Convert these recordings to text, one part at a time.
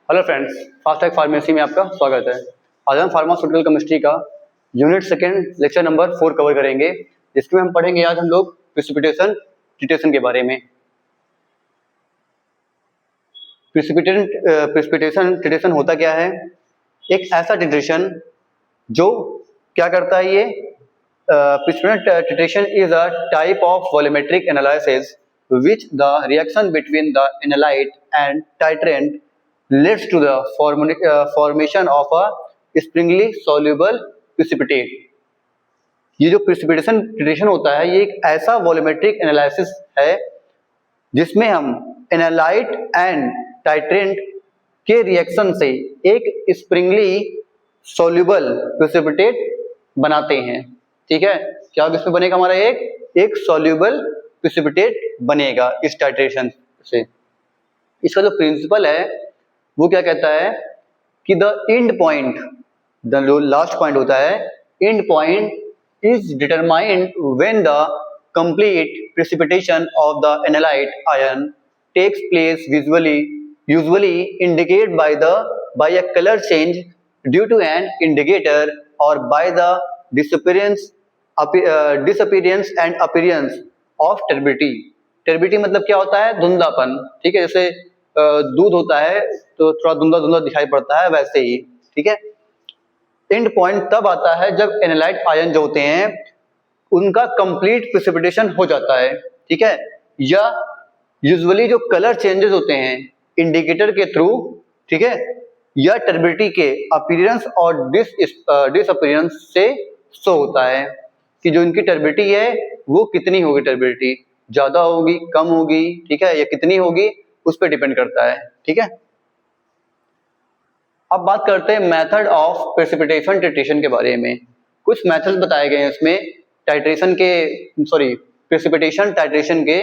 Hello friends, FASTag pharmacy में आपका स्वागत है। आज हम फार्मास्यूटिकल केमिस्ट्री का unit second lecture number 4 cover करेंगे, जिसमें हम पढ़ेंगे आज हम लोग प्रिसिपिटेशन टिट्रेशन के बारे में। प्रिसिपिटेशन टिट्रेशन होता क्या है? एक ऐसा टिट्रेशन जो क्या करता है, ये precipitation titration is a type of volumetric analysis which the reaction between the analyte and titrant leads to the formation of a springly soluble precipitate। ये जो प्रिसिपिटेशन टिट्रेशन होता है, ये एक ऐसा वॉल्यूमेट्रिक एनालिसिस है जिसमें हम एनालाइट एंड टाइट्रेंट के रिएक्शन से एक स्प्रिंगली सोल्यूबल प्रिसिपिटेट बनाते हैं। ठीक है, क्या इसमें बनेगा हमारा एक सोल्यूबल प्रिसिपिटेट बनेगा इस टाइट्रेशन से। इसका जो प्रिंसिपल है वो क्या कहता है कि द एंड पॉइंट, जो लास्ट पॉइंट होता है, end point is determined when the complete precipitation of the analyte ion takes place usually indicate by a colour change due to an indicator और by the disappearance and appearance of turbidity. Turbidity मतलब क्या होता है? धुंधलापन। ठीक है, जैसे दूध होता है तो थोड़ा धुंधला धुंधला दिखाई पड़ता है, वैसे ही। ठीक है, एंड पॉइंट तब आता है जब एनालाइट आयन जो होते हैं उनका कंप्लीट प्रिसिपिटेशन हो जाता है। ठीक है, या यूजुअली जो कलर चेंजेस होते हैं इंडिकेटर के थ्रू, ठीक है, या टर्बिडिटी के अपीयरेंस और डिसअपीयरेंस से शो होता है कि जो इनकी टर्बिडिटी है वो कितनी होगी, टर्बिडिटी ज्यादा होगी, कम होगी, ठीक है, या कितनी होगी, उस पर डिपेंड करता है। ठीक है, अब बात करते हैं मेथड ऑफ प्रिसिपिटेशन टिट्रेशन के बारे में। कुछ मेथड्स बताए गए हैं इसमें प्रिसिपिटेशन टाइट्रेशन के।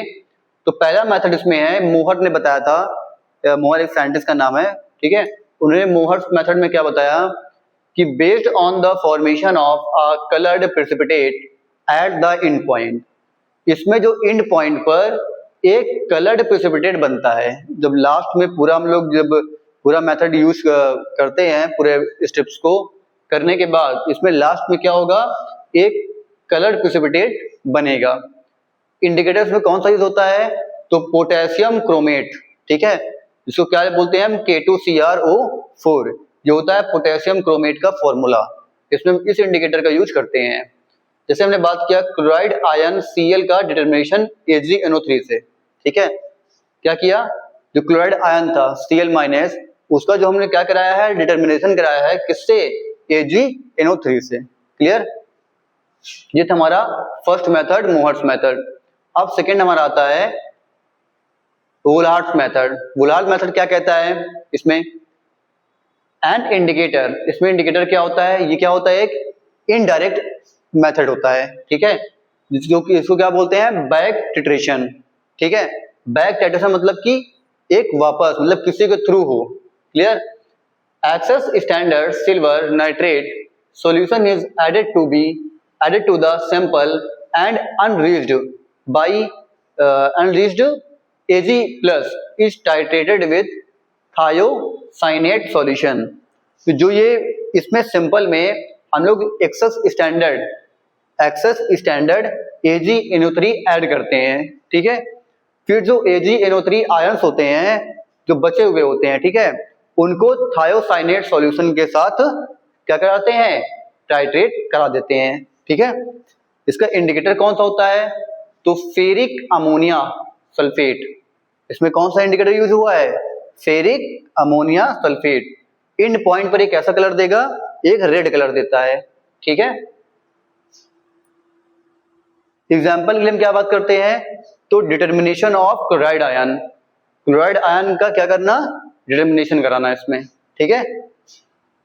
तो पहला मेथड इसमें है, मोहर ने बताया था, मोहर एक साइंटिस्ट का नाम है। ठीक है, उन्होंने मोहर मेथड में क्या बताया कि based on the formation of a coloured precipitate at the end point, इसमें जो एंड पॉइंट पर एक कलर्ड प्रिसिपिटेट बनता है। जब लास्ट में पूरा हम लोग जब पूरा मेथड यूज करते हैं, पूरे स्टेप्स को करने के बाद इसमें लास्ट में क्या होगा, एक कलर्ड प्रिसिपिटेट बनेगा। इंडिकेटर्स में कौन सा यूज होता है? तो पोटेशियम क्रोमेट। ठीक है, इसको क्या बोलते हैं हम? K2CrO4। ये होता है पोटेशियम क्रोमेट का फॉर्मूला। इसमें इस इंडिकेटर का यूज करते हैं। जैसे हमने बात किया क्लोराइड आयन Cl का डिटरमिनेशन AgNO3 से। ठीक है, क्या किया? जो क्लोराइड आयन था Cl- उसका जो हमने क्या कराया है, डिटरमिनेशन कराया है, किससे? AgNO3 से। क्लियर? ये था हमारा फर्स्ट मेथड, मोहर्स मेथड। अब सेकेंड हमारा आता है वुलहार्ड मेथड। वुलहार्ड मेथड क्या कहता है इसमें? An indicator. इसमें इंडिकेटर क्या होता है? ये क्या होता है? एक इनडायरेक्ट मेथड होता है। ठीक है, जो कि इसको क्या बोलते हैं? Back titration. ठीक है, बैक टिट्रेशन मतलब कि एक वापस, मतलब किसी के थ्रू हो। Clear? Excess standard silver nitrate solution is added to the sample and unreacted Ag plus is titrated with thiocyanate solution. तो जो ये इसमें सिंपल में हम लोग एक्सेस स्टैंडर्ड AgNO3 ऐड करते हैं। ठीक है, फिर जो AgNO3 आयंस होते हैं जो बचे हुए होते हैं, ठीक है, उनको थायोसाइनेट सॉल्यूशन के साथ क्या कराते हैं? टाइट्रेट करा देते हैं। ठीक है, इसका इंडिकेटर कौन सा होता है? तो फेरिक अमोनिया सल्फेट। इसमें कौन सा इंडिकेटर यूज हुआ है? Ferric ammonia sulphate. And point पर एक ऐसा कलर देगा, एक रेड कलर देता है। ठीक है, एग्जाम्पल के लिए हम क्या बात करते हैं? तो determination of chloride ion. Chloride ion का क्या करना? डिटर्मिनेशन कराना इसमें। ठीक है,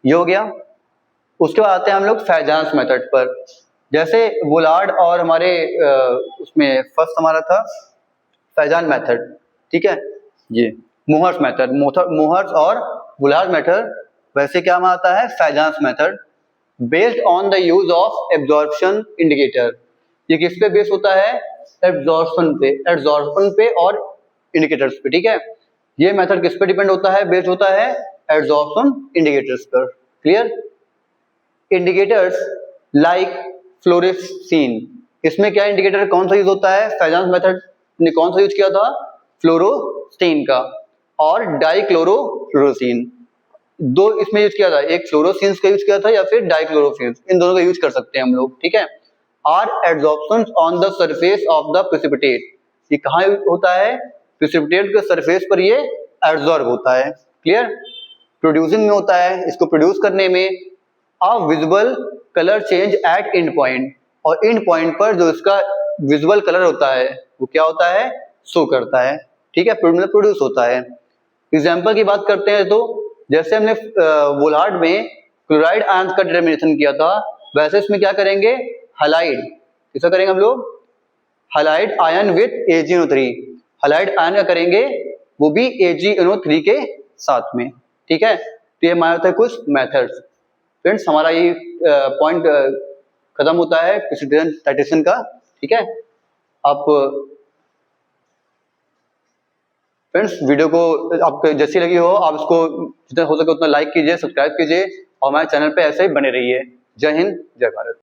ये हो गया। उसके बाद आते हैं हम लोग फैजांस मेथड पर। जैसे वुलार्ड और हमारे उसमें फर्स्ट हमारा था फैजान मेथड। ठीक है, ये मोहर्स मेथड, मोहर्स और वुलार्ड मेथड। वैसे क्या आता है? Fajans method based on the use of absorption indicator. ये किस पे बेस होता है? एब्जॉर्प्शन पे और इंडिकेटर्स पे। ठीक है, ये मेथड किस पे डिपेंड होता है? बेस्ड होता है एड्सॉर्प्शन इंडिकेटर्स पर। क्लियर? इंडिकेटर्स लाइक फ्लोरेसीन, इसमें क्या इंडिकेटर कौन सा यूज होता है? फैजांस मेथड ने कौन सा यूज किया था? फ्लोरोस्टीन का और डाइक्लोरोफ्लोरोसीन, दो इसमें यूज किया था, एक फ्लोरोसिन्स का यूज किया था या फिर डाइक्लोरोसिन्स, इन दोनों का यूज कर सकते हैं हम लोग। ठीक है? Are adsorption on the surface of the precipitate, ये कहाँ होता है? प्रेसिपिटेट के सरफेस पर ये एब्जॉर्ब होता है। क्लियर? प्रोड्यूसिंग में होता है, इसको प्रोड्यूस करने में a visual colour change at and point, और एंड पॉइंट पर जो इसका विजुअल कलर होता है वो क्या होता है? शो करता है। ठीक है? प्रोड्यूस होता है। एग्जाम्पल की बात करते हैं तो जैसे हमने वोलार्ड में क्लोराइड आयन का डिटर्मिनेशन किया था, वैसे इसमें क्या करेंगे? हैलाइड, किसका करेंगे हम लोग? Halide ion with AgNO3, halide ion का करेंगे वो भी AgNO3 के साथ में। ठीक है? तो ये हमारा था कुछ मेथड्स। फ्रेंड्स, हमारा ये पॉइंट खत्म होता है प्रेसिपिटेशन टाइट्रेशन का। ठीक है? आप फ्रेंड्स वीडियो को आपको जैसी लगी हो आप इसको जितना हो सके उतना लाइक कीजिए, सब्सक्राइब कीजिए और हमारे चैनल पे ऐसे ही बने रहिए। जय हिंद, जय भारत।